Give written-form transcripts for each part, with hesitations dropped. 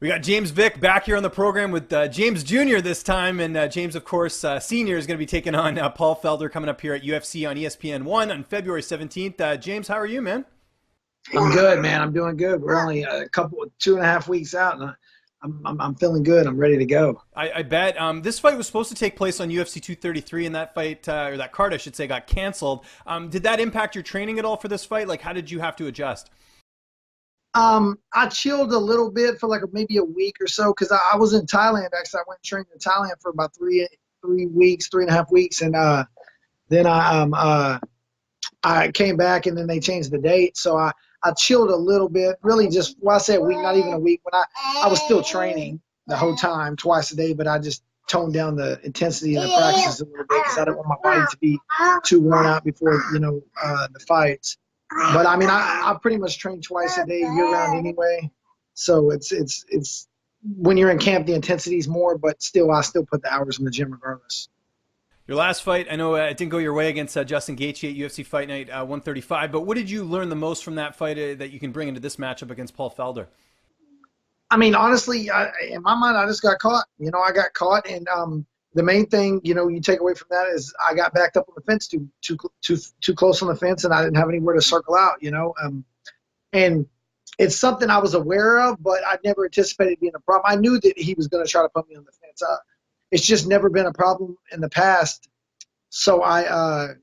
We got James Vick back here on the program with James Jr. this time, and James, of course, Senior is going to be taking on Paul Felder coming up here at UFC on ESPN 1 on February 17th. James, how are you, man? I'm good, man. I'm doing good. We're only a couple, 2.5 weeks out, and I'm feeling good. I'm ready to go. I bet. This fight was supposed to take place on UFC 233, and that fight, or that card, I should say, got canceled. Did that impact your training at all for this fight? Like, how did you have to adjust? I chilled a little bit for like maybe a week or so because I was in Thailand. Actually, I went and trained in Thailand for about three weeks, 3.5 weeks, and then I came back, and then they changed the date. So I chilled a little bit. Really, just I say a week, not even a week. When I was still training the whole time, twice a day, but I just toned down the intensity and the practices a little bit because I didn't want my body to be too worn out before the fights. But I mean, I pretty much train twice a day year round anyway. So it's when you're in camp, the intensity is more, but I still put the hours in the gym regardless. Your last fight, I know it didn't go your way against Justin Gaethje at UFC Fight Night 135, but what did you learn the most from that fight that you can bring into this matchup against Paul Felder? I mean, honestly, in my mind, I just got caught. I got caught, and the main thing, you take away from that is I got backed up on the fence too close on the fence, and I didn't have anywhere to circle out. And it's something I was aware of, but I never anticipated being a problem. I knew that he was going to try to put me on the fence. It's just never been a problem in the past, so I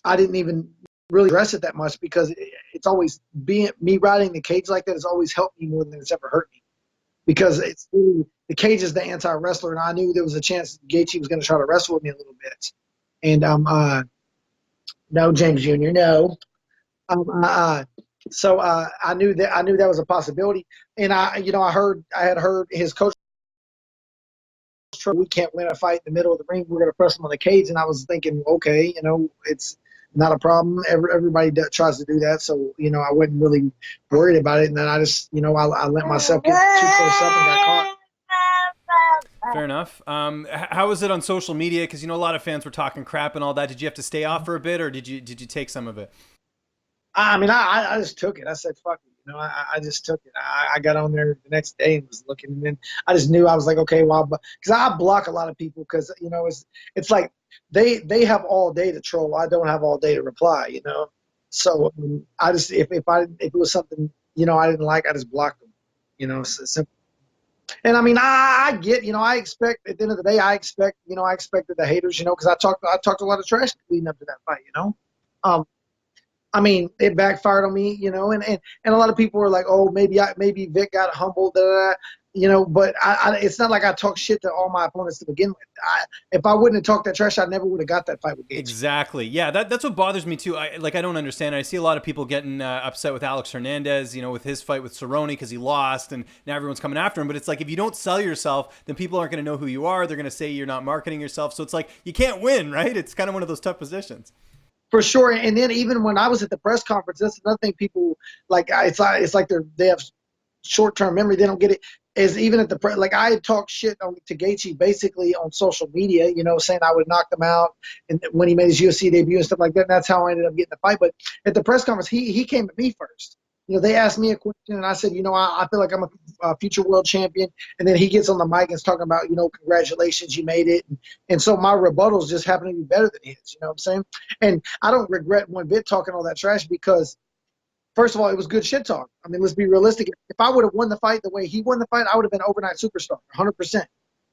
didn't even really address it that much because it's always being me riding the cage like that has always helped me more than it's ever hurt me. Because the cage is the anti-wrestler, and I knew there was a chance Gaethje was going to try to wrestle with me a little bit. And no, James Jr., no. So I knew that was a possibility, and I had heard his coach, we can't win a fight in the middle of the ring. We're going to press him on the cage, and I was thinking, okay, it's not a problem. Everybody tries to do that, so I wasn't really worried about it. And then I just, I let myself get too close up and got caught. Fair enough. How was it on social media? Because a lot of fans were talking crap and all that. Did you have to stay off for a bit, or did you take some of it? I mean, I just took it. I said, fuck it. I just took it. I got on there the next day and was looking, and then I just knew I was like, okay, well, because I block a lot of people because it's like they have all day to troll. I don't have all day to reply. So I just if it was something I didn't like, I just blocked them. It's simple. And I mean, I get, I expect at the end of the day, I expected the haters, because I talked a lot of trash leading up to that fight. I mean, it backfired on me, and a lot of people were like, oh, maybe Vick got humbled, but it's not like I talk shit to all my opponents to begin with. If I wouldn't have talked that trash, I never would have got that fight with Gaethje. Exactly. Yeah, that's what bothers me too. I don't understand. I see a lot of people getting upset with Alex Hernandez, with his fight with Cerrone because he lost, and now everyone's coming after him. But it's like, if you don't sell yourself, then people aren't going to know who you are. They're going to say you're not marketing yourself. So it's like, you can't win, right? It's kind of one of those tough positions. For sure. And then even when I was at the press conference, that's another thing people like. It's like they have short-term memory. They don't get it. Is even at the like I had talked shit to Gaethje basically on social media, saying I would knock them out, and when he made his UFC debut and stuff like that. And that's how I ended up getting the fight. But at the press conference, he came at me first. They asked me a question, and I said, I feel like I'm a future world champion. And then he gets on the mic and is talking about, congratulations, you made it. And so my rebuttals just happen to be better than his. You know what I'm saying? And I don't regret one bit talking all that trash because, first of all, it was good shit talk. I mean, let's be realistic. If I would have won the fight the way he won the fight, I would have been overnight superstar, 100%.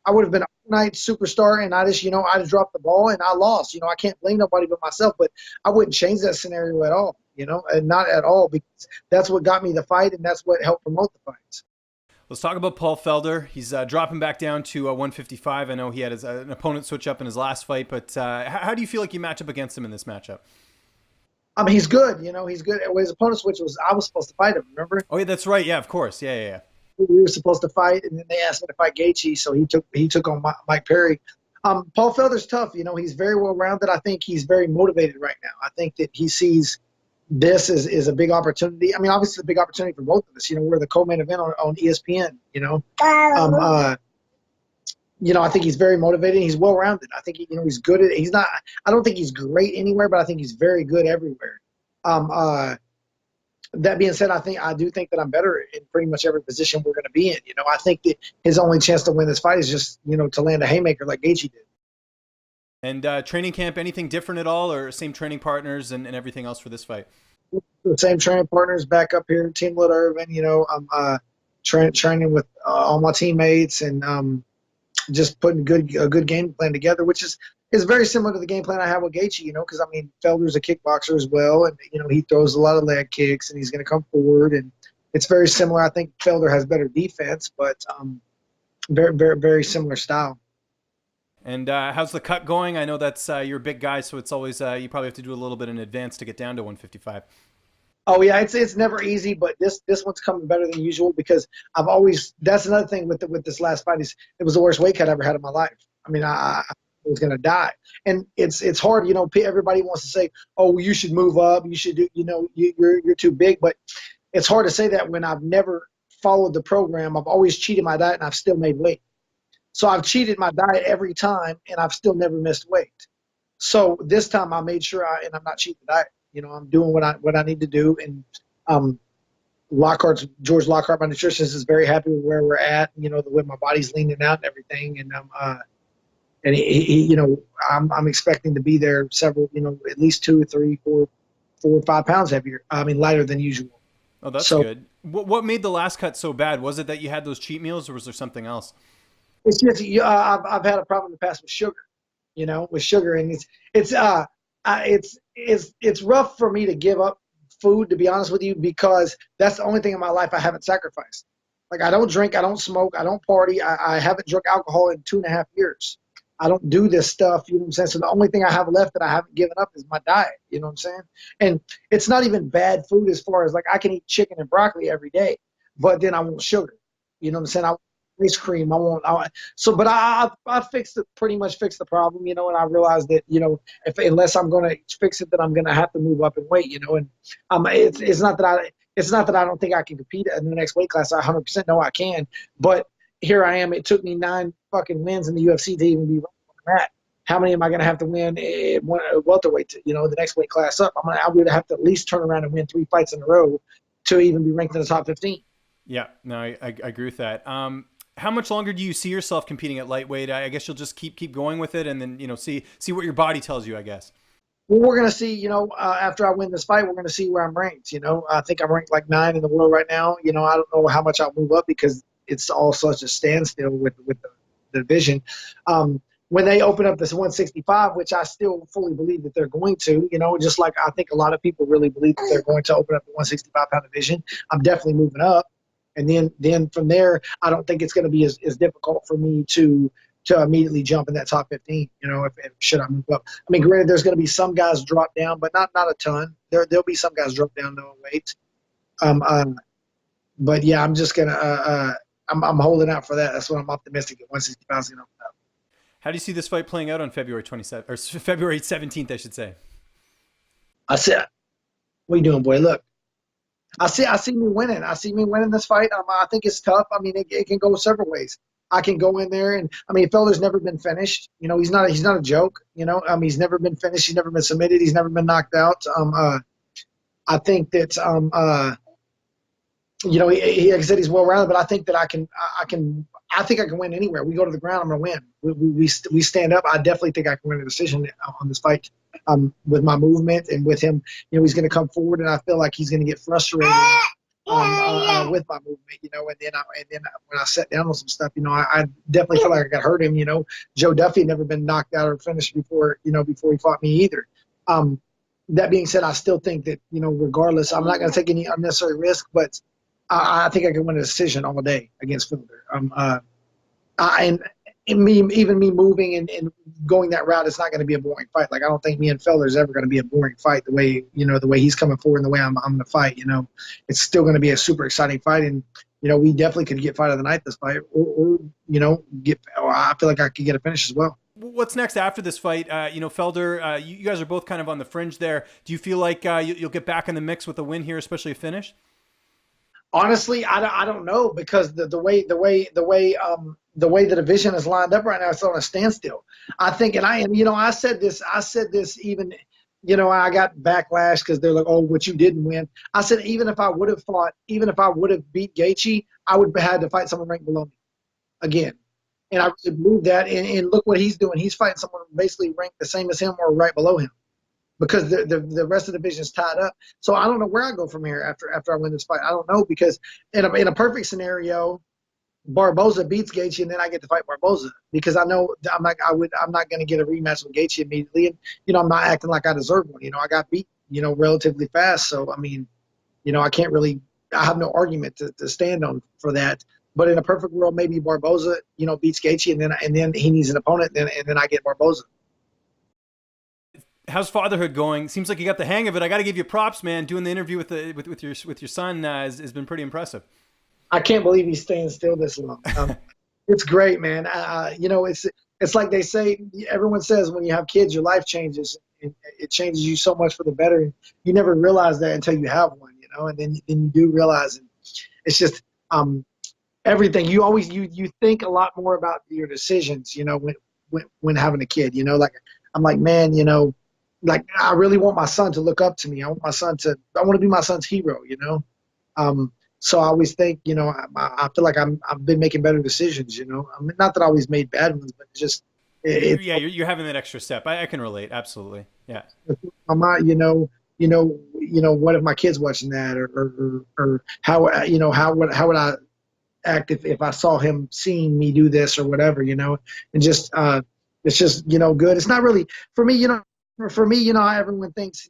I would have been overnight superstar, and I just, I'd have dropped the ball and I lost. I can't blame nobody but myself, but I wouldn't change that scenario at all, and not at all, because that's what got me the fight, and that's what helped promote the fights. Let's talk about Paul Felder. He's dropping back down to 155. I know he had an opponent switch up in his last fight, but how do you feel like you match up against him in this matchup? I mean, he's good. He's good. His opponent switch I was supposed to fight him, remember? Oh, yeah, that's right. Yeah, of course. Yeah. We were supposed to fight, and then they asked me to fight Gaethje, so he took on Mike Perry. Paul Felder's tough. He's very well-rounded. I think he's very motivated right now. I think that he sees this is a big opportunity. I mean, obviously, it's a big opportunity for both of us. We're the co-main event on ESPN, I think he's very motivated. He's well-rounded. I think he's good at. He's not. I don't think he's great anywhere, but I think he's very good everywhere. That being said, I do think that I'm better in pretty much every position we're going to be in. I think that his only chance to win this fight is just to land a haymaker like Gaethje did. And training camp, anything different at all, or same training partners and everything else for this fight? The same training partners back up here, Team Lit Irvin. I'm training with all my teammates and just putting a good game plan together, which is very similar to the game plan I have with Gaethje. Because Felder's a kickboxer as well, and he throws a lot of leg kicks, and he's going to come forward, and it's very similar. I think Felder has better defense, but very, very, very similar style. And how's the cut going? I know that's you're a big guy, so it's always you probably have to do a little bit in advance to get down to 155. Oh yeah, it's never easy, but this one's coming better than usual because that's another thing with this last fight is it was the worst weight cut I ever had in my life. I was gonna die, and it's hard. Everybody wants to say, oh, you should move up, you should do, you're too big, but it's hard to say that when I've never followed the program. I've always cheated my diet, and I've still made weight. So I've cheated my diet every time, and I've still never missed weight. So this time I made sure I'm not cheating the diet. I'm doing what I need to do. And George Lockhart, my nutritionist, is very happy with where we're at. The way my body's leaning out and everything. And I'm expecting to be there several, at least 2 or 3, 4 or 5 pounds heavier. Lighter than usual. Oh, that's good. What made the last cut so bad? Was it that you had those cheat meals, or was there something else? It's just I've had a problem in the past with sugar, and it's rough for me to give up food, to be honest with you, because that's the only thing in my life I haven't sacrificed. Like, I don't drink, I don't smoke, I don't party, I haven't drunk alcohol in 2.5 years. I don't do this stuff, you know what I'm saying? So the only thing I have left that I haven't given up is my diet, you know what I'm saying? And it's not even bad food as far as, like, I can eat chicken and broccoli every day, but then I want sugar, you know what I'm saying? I want ice cream. But I pretty much fixed the problem, and I realized that, unless I'm going to fix it, then I'm going to have to move up in weight, and it's not that I don't think I can compete in the next weight class. I 100% know I can, but here I am. It took me 9 fucking wins in the UFC to even be right where I'm at. How many am I going to have to win at welterweight? The next weight class up. I would have to at least turn around and win 3 fights in a row to even be ranked in the top 15. Yeah, no, I agree with that. How much longer do you see yourself competing at lightweight? I guess you'll just keep going with it, and then see what your body tells you, I guess. Well, we're gonna see. After I win this fight, we're gonna see where I'm ranked. I think I'm ranked like 9 in the world right now. I don't know how much I'll move up because it's all such a standstill with the division. When they open up this 165, which I still fully believe that they're going to, just like I think a lot of people really believe that they're going to open up the 165-pound division, I'm definitely moving up. And then from there, I don't think it's going to be as difficult for me to immediately jump in that top 15. If should I move up? Granted, there's going to be some guys drop down, but not a ton. There'll be some guys drop down no weight. But yeah, I'm just gonna I'm holding out for that. That's what I'm optimistic at 165 is going to open up. How do you see this fight playing out on February 27th or February 17th, I should say? I said, what are you doing, boy? Look. I see me winning. I see me winning this fight. I think it's tough. It can go several ways. I can go in there and Felder's never been finished. He's not a joke. He's never been finished. He's never been submitted. He's never been knocked out. I think that he like I said, he's well rounded, but I think that I think I can win anywhere. We go to the ground, I'm gonna win. We stand up. I definitely think I can win a decision on this fight. With my movement and with him, he's going to come forward, and I feel like he's going to get frustrated with my movement, And then when I sat down on some stuff, I definitely feel like I got hurt him. Joe Duffy had never been knocked out or finished before he fought me either. That being said, I still think that regardless, I'm not going to take any unnecessary risk, but I think I can win a decision all day against Felder. And me moving and going that route, it's not going to be a boring fight. Like, I don't think me and Felder is ever going to be a boring fight. The way he's coming forward and the way I'm going to fight, it's still going to be a super exciting fight. And we definitely could get fight of the night this fight, or I feel like I could get a finish as well. What's next after this fight? Felder, you guys are both kind of on the fringe there. Do you feel like you'll get back in the mix with a win here, especially a finish? Honestly, I don't know, because the way the division is lined up right now, it's on a standstill. I think, and I said this even I got backlash because they're like, "Oh, what you didn't win." I said, even if I would have beat Gaethje, I would have had to fight someone ranked below me again. And I really believe that. And look what he's doing. He's fighting someone basically ranked the same as him or right below him because the rest of the division is tied up. So I don't know where I go from here after I win this fight. I don't know because in a perfect scenario, Barboza beats Gaethje, and then I get to fight Barboza because I know I'm not going to get a rematch with Gaethje immediately, and I'm not acting like I deserve one. I got beat relatively fast, so I mean, I can't really I have no argument to stand on for that. But in a perfect world, maybe Barboza beats Gaethje, and then he needs an opponent, and then I get Barboza. How's fatherhood going? Seems like you got the hang of it. I got to give you props, man. Doing the interview with your son has been pretty impressive. I can't believe he's staying still this long. It's great, man. It's like they say. Everyone says when you have kids, your life changes. It changes you so much for the better. And you never realize that until you have one, and then you do realize it. It's just everything. You think a lot more about your decisions, when having a kid. Like I'm like, man, like I really want my son to look up to me. I want to be my son's hero. So I always think, I feel like I've been making better decisions. I mean, not that I always made bad ones, but just you're having that extra step. I can relate, absolutely. Yeah. My mind, what if my kid's watching that, or how how would I act if I saw him seeing me do this or whatever, and just it's just good. It's not really for me, for me, how everyone thinks,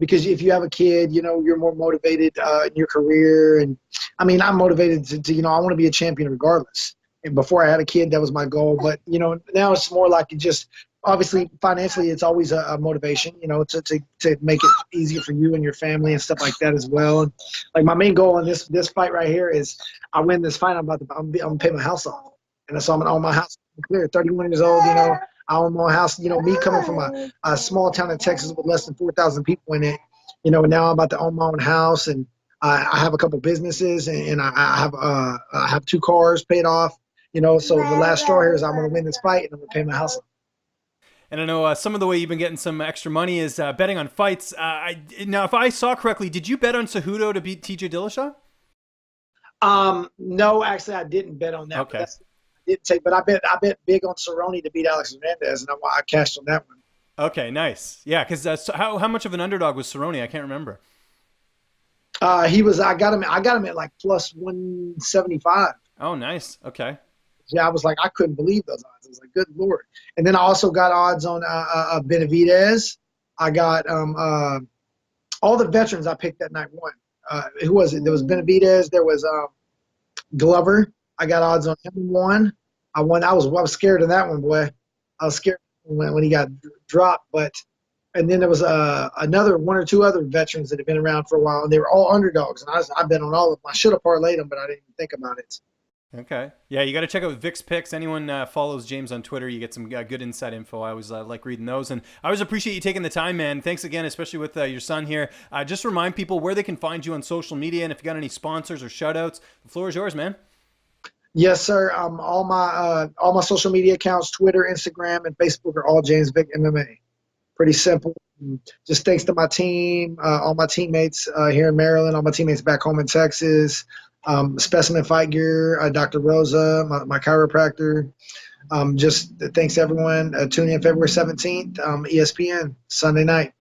because if you have a kid, you're more motivated in your career. And I mean, I'm motivated to I want to be a champion regardless. And before I had a kid, that was my goal. But, now it's more like obviously financially, it's always a motivation, to make it easier for you and your family and stuff like that as well. And like my main goal in this fight right here is I win this fight. I'm gonna pay my house off. And so I'm gonna own my house. I'm clear, 31 years old, I own my house. Me coming from a small town in Texas with less than 4,000 people in it, now I'm about to own my own house, and I have a couple businesses, and I have 2 cars paid off. So the last straw here is I'm going to win this fight, and I'm going to pay my house off. And I know some of the way you've been getting some extra money is betting on fights. Now, if I saw correctly, did you bet on Cejudo to beat TJ Dillashaw? No, actually, I didn't bet on that. Okay. But I bet big on Cerrone to beat Alex Hernandez, and I cashed on that one. Okay, nice. Yeah, because how much of an underdog was Cerrone? I can't remember. I got him at like plus 175. Oh, nice. Okay. Yeah, I was like, I couldn't believe those odds. I was like, good Lord. And then I also got odds on Benavidez. I got all the veterans I picked that night won. Who was it? There was Benavidez. There was Glover. I got odds on him won. I won. I was scared of that one, boy. I was scared when he got dropped. And then there was another 1 or 2 other veterans that had been around for a while, and they were all underdogs. And I bet on all of them. I should have parlayed them, but I didn't even think about it. Okay. Yeah, you got to check out Vick's picks. Anyone follows James on Twitter, you get some good inside info. I always like reading those. And I always appreciate you taking the time, man. Thanks again, especially with your son here. Just remind people where they can find you on social media, and if you got any sponsors or shout-outs, the floor is yours, man. Yes, sir. All my social media accounts, Twitter, Instagram, and Facebook are all James Vick MMA. Pretty simple. Just thanks to my team, all my teammates here in Maryland, all my teammates back home in Texas, Specimen Fight Gear, Dr. Rosa, my chiropractor. Just thanks everyone. Tune in February 17th, ESPN, Sunday night.